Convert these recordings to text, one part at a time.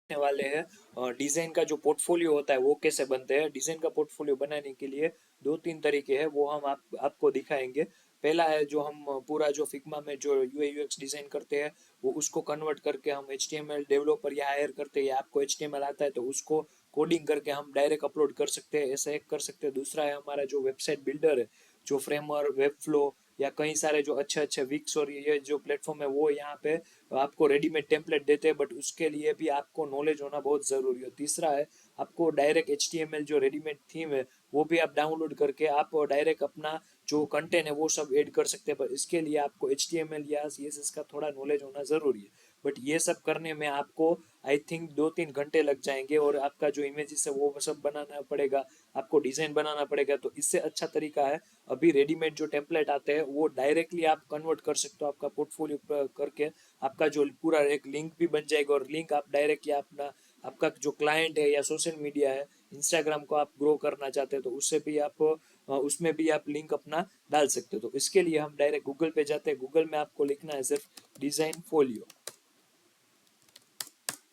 वाले हैं डिजाइन का जो पोर्टफोलियो होता है वो कैसे बनते हैं। डिजाइन का पोर्टफोलियो बनाने के लिए दो तीन तरीके हैं, वो हम आपको दिखाएंगे। पहला है जो हम पूरा जो फिग्मा में जो यूआई यूएक्स डिजाइन करते हैं वो उसको कन्वर्ट करके हम एचटीएमएल डेवलपर या हायर करते हैं, या आपको एचटीएमएल आता है तो उसको कोडिंग करके हम डायरेक्ट अपलोड कर सकते हैं, ऐसा एक कर सकते हैं। दूसरा है हमारा जो वेबसाइट बिल्डर है, जो फ्रेमवर्क वेब फ्लो या कई सारे जो अच्छे अच्छे विक्स और ये जो प्लेटफॉर्म है वो यहाँ पे आपको रेडीमेड टेम्पलेट देते हैं, बट उसके लिए भी आपको नॉलेज होना बहुत ज़रूरी है। तीसरा है आपको डायरेक्ट एचटीएमएल जो रेडीमेड थीम है वो भी आप डाउनलोड करके आप डायरेक्ट अपना जो कंटेंट है वो सब ऐड कर सकते हैं, पर इसके लिए आपको एचटीएमएल या सीएसएस का थोड़ा नॉलेज होना ज़रूरी है। बट ये सब करने में आपको आई थिंक 2-3 घंटे लग जाएंगे, और आपका जो इमेजेस है वो सब बनाना पड़ेगा, आपको डिज़ाइन बनाना पड़ेगा। तो इससे अच्छा तरीका है अभी रेडीमेड जो टेम्पलेट आते हैं वो डायरेक्टली आप कन्वर्ट कर सकते हो आपका पोर्टफोलियो करके। आपका जो पूरा एक लिंक भी बन जाएगा, और लिंक आप डायरेक्ट या अपना आपका जो क्लाइंट है या सोशल मीडिया है, इंस्टाग्राम को आप ग्रो करना चाहते हैं तो उससे भी आप उसमें भी आप लिंक अपना डाल सकते हो। तो इसके लिए हम डायरेक्ट गूगल पे जाते हैं, गूगल में आपको लिखना है सिर्फ डिजाइन फोलियो।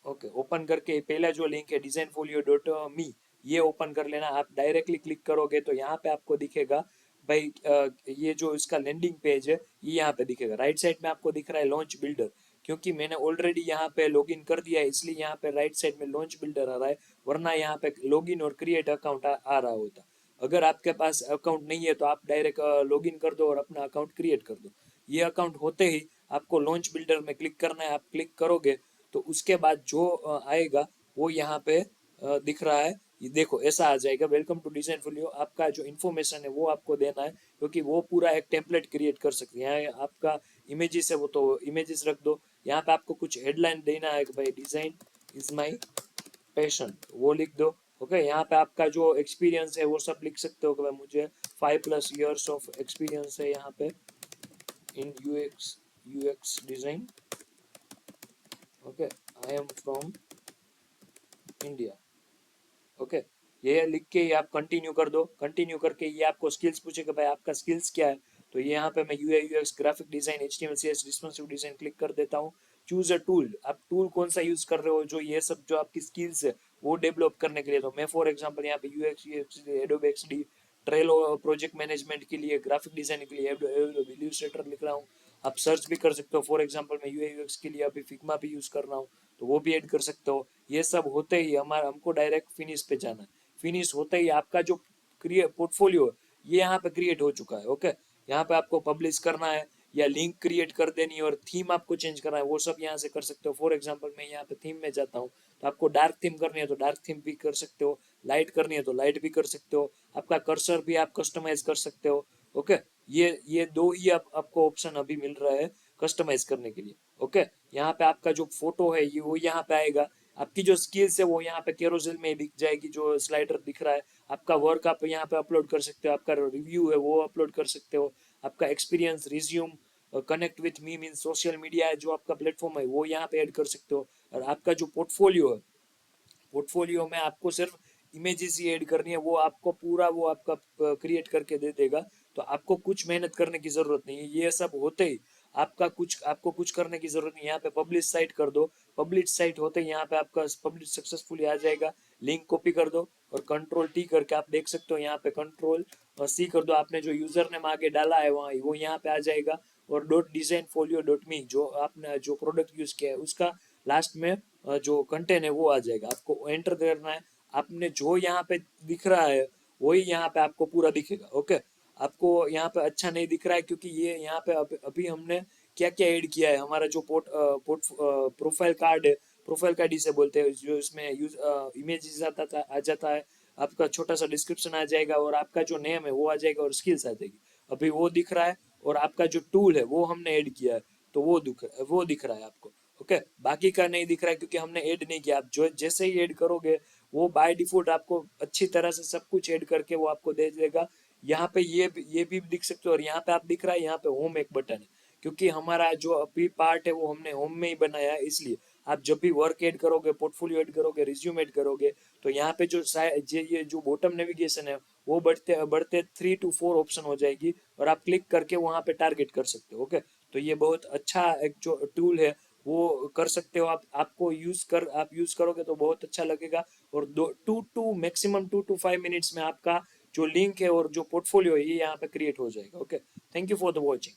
ओके, ओपन करके पहला जो लिंक है designfolio.me, ये ओपन कर लेना। आप डायरेक्टली क्लिक करोगे तो यहाँ पे आपको दिखेगा भाई ये जो इसका लैंडिंग पेज है ये यहाँ पे दिखेगा। राइट साइड में आपको दिख रहा है लॉन्च बिल्डर, क्योंकि मैंने ऑलरेडी यहाँ पे लॉगिन कर दिया है इसलिए यहाँ पे राइट साइड में लॉन्च बिल्डर आ रहा है, वरना यहाँ पे लॉगिन और क्रिएट अकाउंट आ रहा होता। अगर आपके पास अकाउंट नहीं है तो आप डायरेक्ट लॉगिन कर दो और अपना अकाउंट क्रिएट कर दो। ये अकाउंट होते ही आपको लॉन्च बिल्डर में क्लिक करना है। आप क्लिक करोगे तो उसके बाद जो आएगा वो यहाँ पे दिख रहा है, ये देखो ऐसा आ जाएगा, वेलकम टू डिजाइन फोलियो। आपका जो इन्फॉर्मेशन है वो आपको देना है, क्योंकि वो पूरा एक टेम्पलेट क्रिएट कर सकते हैं। यहाँ आपका इमेजेस है वो तो इमेजेस रख दो। यहाँ पे आपको कुछ हेडलाइन देना है कि भाई डिजाइन इज माई पैशन, वो लिख दो। ओके, यहाँ पे आपका जो एक्सपीरियंस है वो सब लिख सकते हो कि भाई मुझे 5+ ईयर्स ऑफ एक्सपीरियंस है यहाँ पे in UX UX design. Okay, I am from India. Okay, ये लिख के ये आप कंटिन्यू कर दो। कंटिन्यू करके ये आपको स्किल्स पूछेगा, भाई आपका स्किल्स क्या है। तो ये यहाँ पे मैं UI UX graphic design HTML CS responsive design click कर देता हूँ। चूज अ टूल, आप टूल कौन सा यूज कर रहे हो जो ये सब जो आपकी स्किल्स है वो डेवलप करने के लिए। तो मैं फॉर एग्जांपल यहाँ पे UX UX Adobe XD, Trello project management के लिए, ग्राफिक डिजाइन के लिए इलस्ट्रेटर लिख रहा हूँ। आप सर्च भी कर सकते हो, फॉर एग्जांपल मैं यूआई यूएक्स के लिए अभी फिग्मा भी यूज कर रहा हूँ तो वो भी ऐड कर सकते हो। ये सब होते ही हमारा हमको डायरेक्ट फिनिश पे जाना है। फिनिश होते ही आपका जो क्रिएट पोर्टफोलियो है ये यहाँ पे क्रिएट हो चुका है। ओके, यहाँ पे आपको पब्लिश करना है या लिंक क्रिएट कर देनी है और थीम आपको चेंज करना है, वो सब यहाँ से कर सकते हो। फॉर एग्जांपल मैं यहाँ पे थीम में जाता हूँ तो आपको डार्क थीम करनी है तो डार्क थीम भी कर सकते हो, लाइट करनी है तो लाइट भी कर सकते हो, आपका कर्सर भी आप कस्टमाइज कर सकते हो। ओके, ये दो ही आपको ऑप्शन अभी मिल रहा है कस्टमाइज करने के लिए। ओके, यहाँ पे आपका जो फोटो है ये वो यहाँ पे आएगा। आपकी जो स्किल्स है वो यहाँ पे कैरोसेल में दिख जाएगी, जो स्लाइडर दिख रहा है। आपका वर्क आप यहाँ पे अपलोड कर सकते हो, आपका रिव्यू है वो अपलोड कर सकते हो, आपका experience resume, connect with me mean social media है जो आपका प्लेटफॉर्म है वो यहाँ पे ऐड कर सकते हो। और आपका जो पोर्टफोलियो है, पोर्टफोलियो में आपको सिर्फ इमेजेस ही ऐड करनी है, वो आपको पूरा वो आपका क्रिएट करके दे देगा। तो आपको कुछ मेहनत करने की जरूरत नहीं है, ये सब होते ही आपको कुछ करने की जरूरत नहीं है। यहाँ पे पब्लिश साइट कर दो। पब्लिश साइट होते ही यहाँ पे आपका पब्लिश सक्सेसफुली आ जाएगा। लिंक कॉपी कर दो और कंट्रोल टी करके आप देख सकते हो यहाँ पे कंट्रोल सी कर दो। आपने जो यूजर नेम आगे डाला है वहाँ वो यहाँ पे आ जाएगा, और .designfolio.me जो आपने जो प्रोडक्ट यूज किया है उसका लास्ट में जो कंटेंट है वो आ जाएगा। आपको एंटर करना है, आपने जो यहाँ पे दिख रहा है वही यहाँ पे आपको पूरा दिखेगा। ओके, आपको यहाँ पे अच्छा नहीं दिख रहा है क्योंकि ये यहाँ पे अभी हमने क्या क्या ऐड किया है। हमारा जो प्रोफाइल कार्ड है, प्रोफाइल कार्ड इसे बोलते हैं, जो इसमें यूज इमेजेस आ जाता है, आपका छोटा सा डिस्क्रिप्शन आ जाएगा और आपका जो नेम है वो आ जाएगा और स्किल्स आ जाएगी। अभी वो दिख रहा है, और आपका जो टूल है वो हमने ऐड किया है तो वो दिख रहा है आपको। ओके, बाकी का नहीं दिख रहा है क्योंकि हमने ऐड नहीं किया। आप जो जैसे ही ऐड करोगे वो बाय डिफॉल्ट आपको अच्छी तरह से सब कुछ ऐड करके वो आपको दे देगा। यहाँ पे ये भी दिख सकते हो, और यहाँ पे आप दिख रहा है यहाँ पे होम एक बटन है, क्योंकि हमारा जो अभी पार्ट है वो हमने होम में ही बनाया है। इसलिए आप जब भी वर्क ऐड करोगे, पोर्टफोलियो ऐड करोगे, रिज्यूम ऐड करोगे तो यहाँ पे ये जो बॉटम नेविगेशन है वो बढ़ते बढ़ते 3 to 4 ऑप्शन हो जाएगी, और आप क्लिक करके वहाँ पे टारगेट कर सकते हो। ओके, तो ये बहुत अच्छा एक जो टूल है वो कर सकते हो आप। आपको आप यूज करोगे तो बहुत अच्छा लगेगा। और 2 टू 5 मिनट्स में आपका जो लिंक है और जो पोर्टफोलियो है ये यहाँ पे क्रिएट हो जाएगा। Okay, thank you for the watching.